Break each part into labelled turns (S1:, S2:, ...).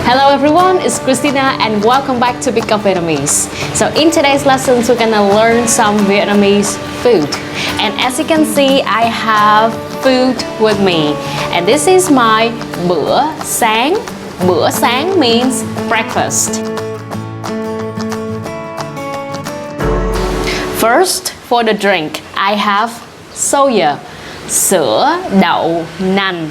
S1: Hello everyone, it's Christina and welcome back to Pick Up Vietnamese. So in today's lessons, we're gonna learn some Vietnamese food. And as you can see, I have food with me. And this is my bữa sáng. Bữa sáng means breakfast. First, for the drink, I have soya, sữa đậu nành.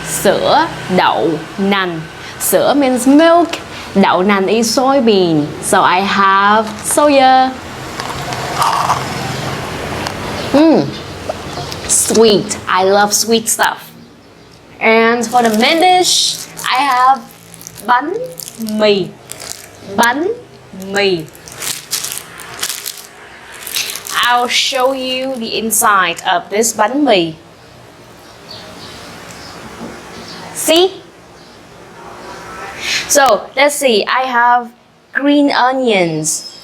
S1: Sữa đậu nành. Sữa means milk, đậu nành is soybean. So I have soya. Sweet. I love sweet stuff. And for the main dish, I have bánh mì. Bánh mì. I'll show you the inside of this bánh mì. See? So let's see, I have green onions,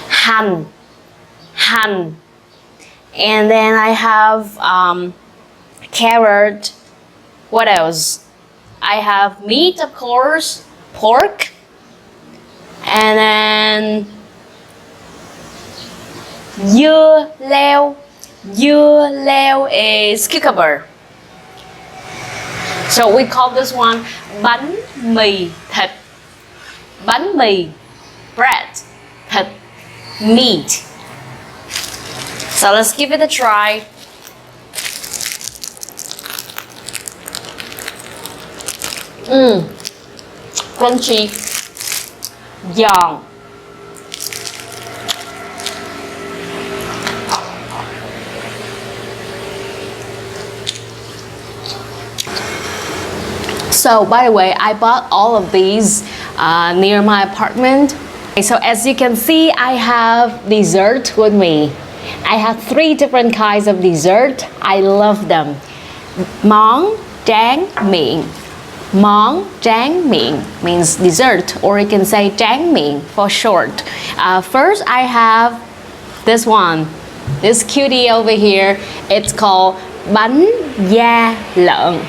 S1: hành, and then I have carrot. What else? I have meat, of course, pork, and then dưa leo. Dưa leo is cucumber. So we call this one bánh mì thịt. Bánh mì, bread, thịt, meat. So let's give it a try. Crunchy, giòn. So by the way, I bought all of these near my apartment. So as you can see, I have dessert with me. I have 3 different kinds of dessert. I love them. Món tráng miệng. Món tráng miệng means dessert, or you can say tráng miệng for short. First, I have this one. This cutie over here. It's called bánh da lợn.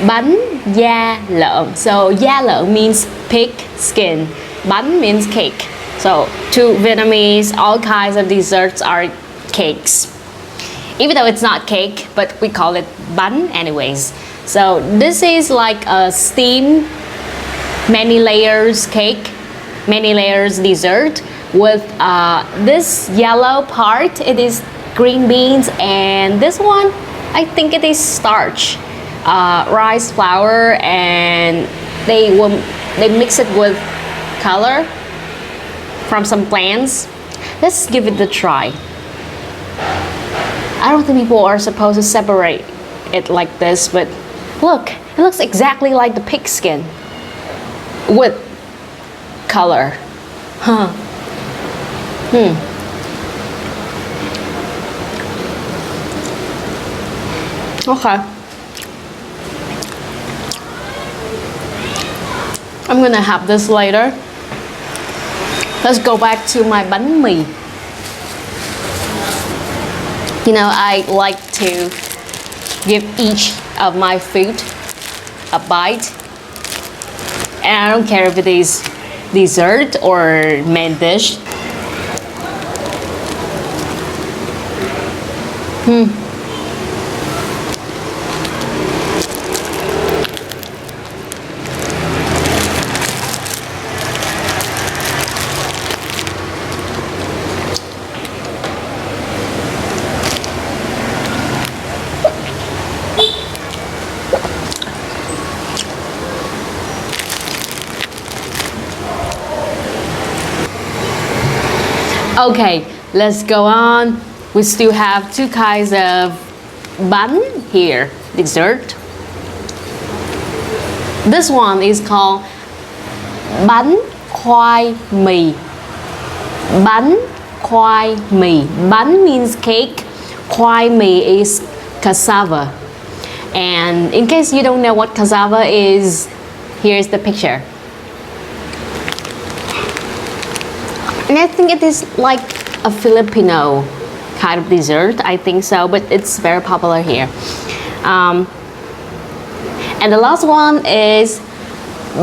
S1: Bánh da lợn. So da lợn means pig skin. Bánh means cake. So to Vietnamese, all kinds of desserts are cakes. Even though it's not cake, but we call it bánh anyways. So this is like a steamed many layers cake, many layers dessert with this yellow part. It is green beans, and this one, I think it is starch. Rice flour, and they mix it with color from some plants. Let's give it a try. I don't think people are supposed to separate it like this, but look, it looks exactly like the pig skin with color. Okay. I'm gonna have this later. Let's go back to my bánh mì. You know, I like to give each of my food a bite. And I don't care if it is dessert or main dish. Okay, let's go on. We still have 2 kinds of bánh here, dessert. This one is called bánh khoai mì. Bánh khoai mì. Bánh means cake. Khoai mì is cassava. And in case you don't know what cassava is, here's the picture. And I think it is like a Filipino kind of dessert, I think so, but it's very popular here. And the last one is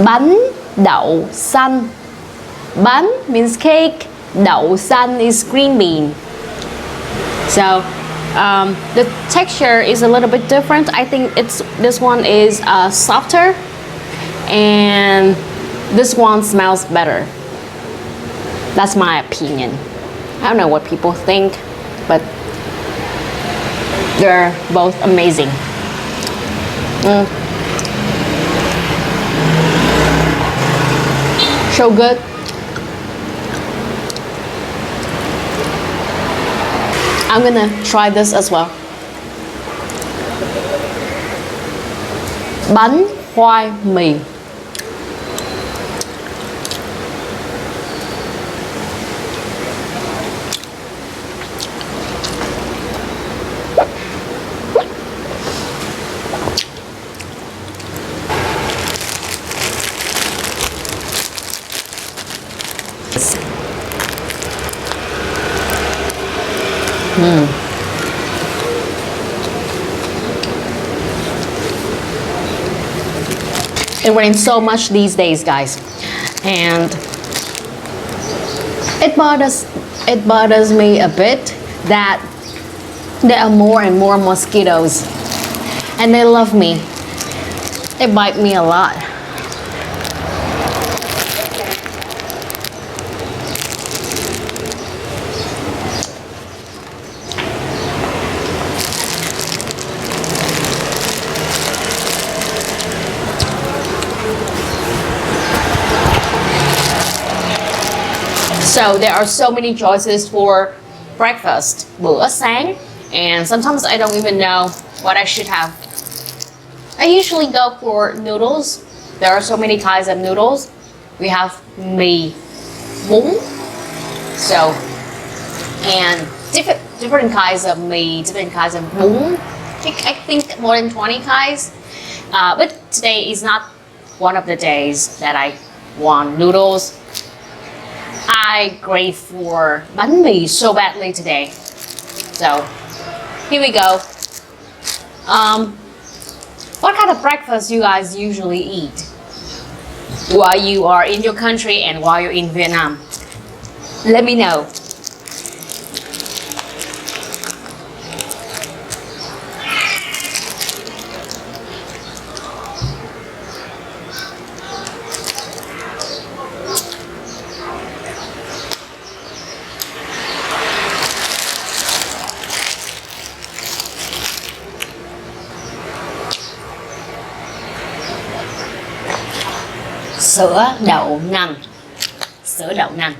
S1: bánh đậu xanh. Bánh means cake, đậu xanh is green bean. So the texture is a little bit different. I think this one is softer, and this one smells better. That's my opinion. I don't know what people think, but they're both amazing. So good. I'm gonna try this as well. Bánh khoai mì. It rains so much these days, guys, and it bothers me a bit that there are more and more mosquitoes, and they love me. They bite me a lot. So there are so many choices for breakfast, bữa sáng, and sometimes I don't even know what I should have. I usually go for noodles. There are so many kinds of noodles. We have mì, bún, so, and different kinds of mì, different kinds of bún. I think more than 20 kinds. But today is not one of the days that I want noodles. I crave for bánh mì so badly today. So here we go. What kind of breakfast you guys usually eat while you are in your country and while you're in Vietnam? Let me know. Sữa đậu nành. Sữa đậu nành.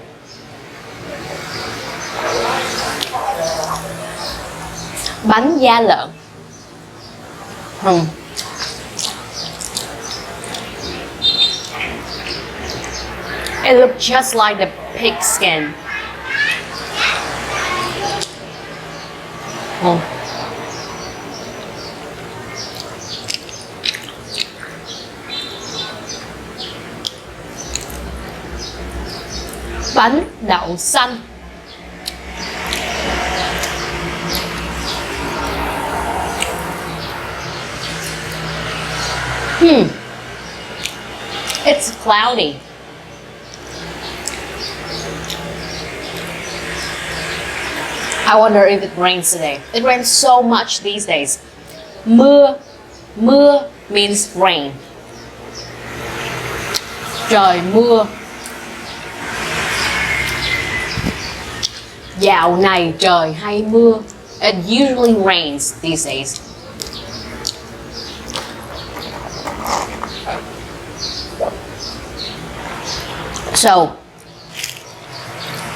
S1: Bánh da lợn. It looks just like the pig skin. Bánh đậu xanh. It's cloudy. I wonder if it rains today. It rains so much these days. Mưa. Mưa means rain. Trời mưa. Dạo này trời hay mưa. It usually rains these days. So,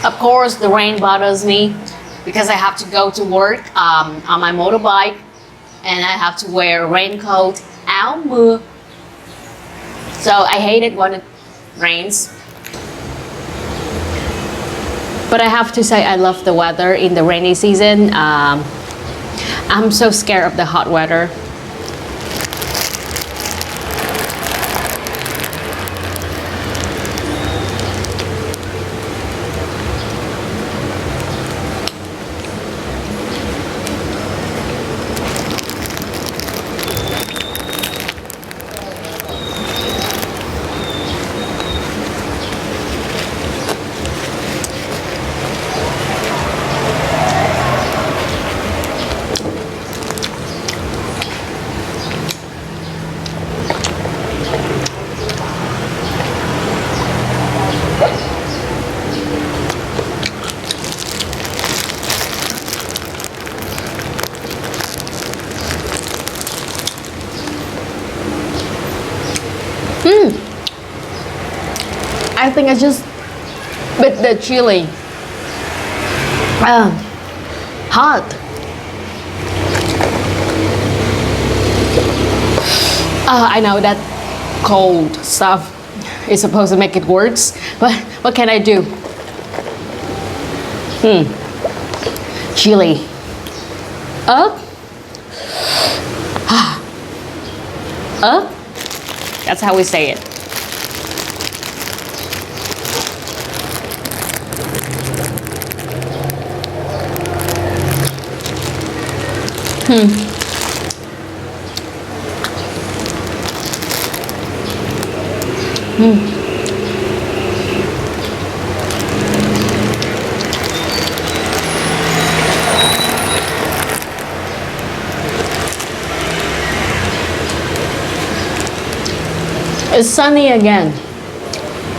S1: of course, the rain bothers me because I have to go to work on my motorbike, and I have to wear a raincoat, áo mưa. So I hate it when it rains. But I have to say I love the weather in the rainy season. I'm so scared of the hot weather. I think I just bit the chili. Hot. I know that cold stuff is supposed to make it worse, but what can I do? Chili. Up. Up. That's how we say it. It's sunny again.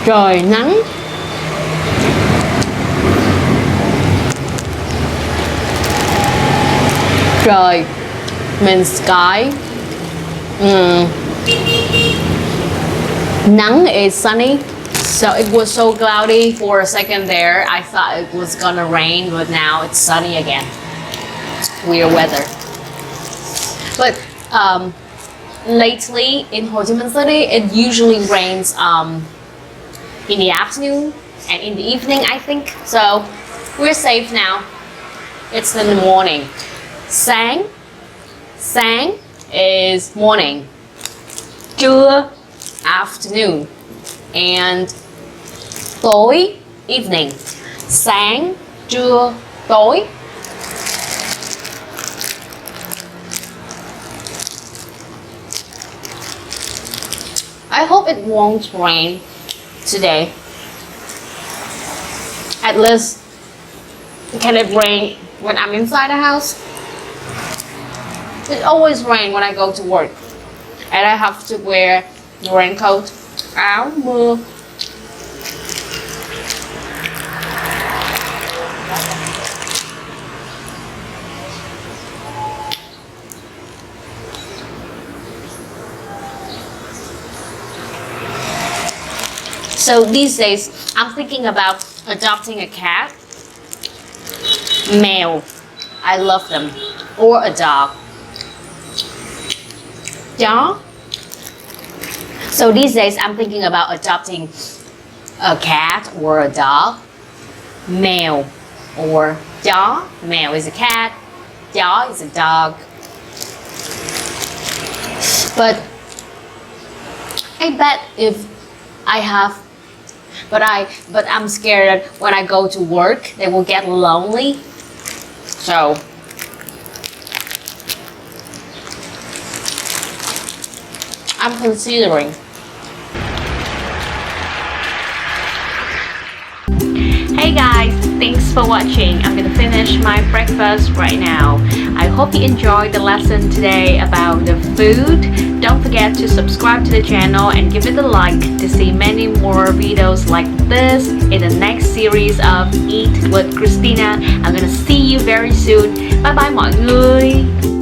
S1: Trời nắng. Trời means sky. Nắng is sunny. So it was so cloudy for a second there. I thought it was gonna rain, but now it's sunny again. Weird weather. But lately in Ho Chi Minh City, it usually rains in the afternoon and in the evening, I think. So we're safe now. It's in the morning. Sáng is morning. Trưa, afternoon. And tối, evening. Sáng, trưa, tối. I hope it won't rain today. At least, can it rain when I'm inside the house? It always rains when I go to work. And I have to wear the raincoat, áo mưa. So these days, I'm thinking about adopting a cat. Male. I love them. Or a dog. Chó. So these days, I'm thinking about adopting a cat or a dog. Male. Or chó. Male is a cat. Chó is a dog. But I bet if I have, but I'm scared that when I go to work, they will get lonely. So I'm considering. Hey guys, thanks for watching. I'm gonna finish my breakfast right now. I hope you enjoyed the lesson today about the food. Don't forget to subscribe to the channel and give it a like to see many more videos like this in the next series of Eat with Christina. I'm gonna see you very soon. Bye bye mọi người.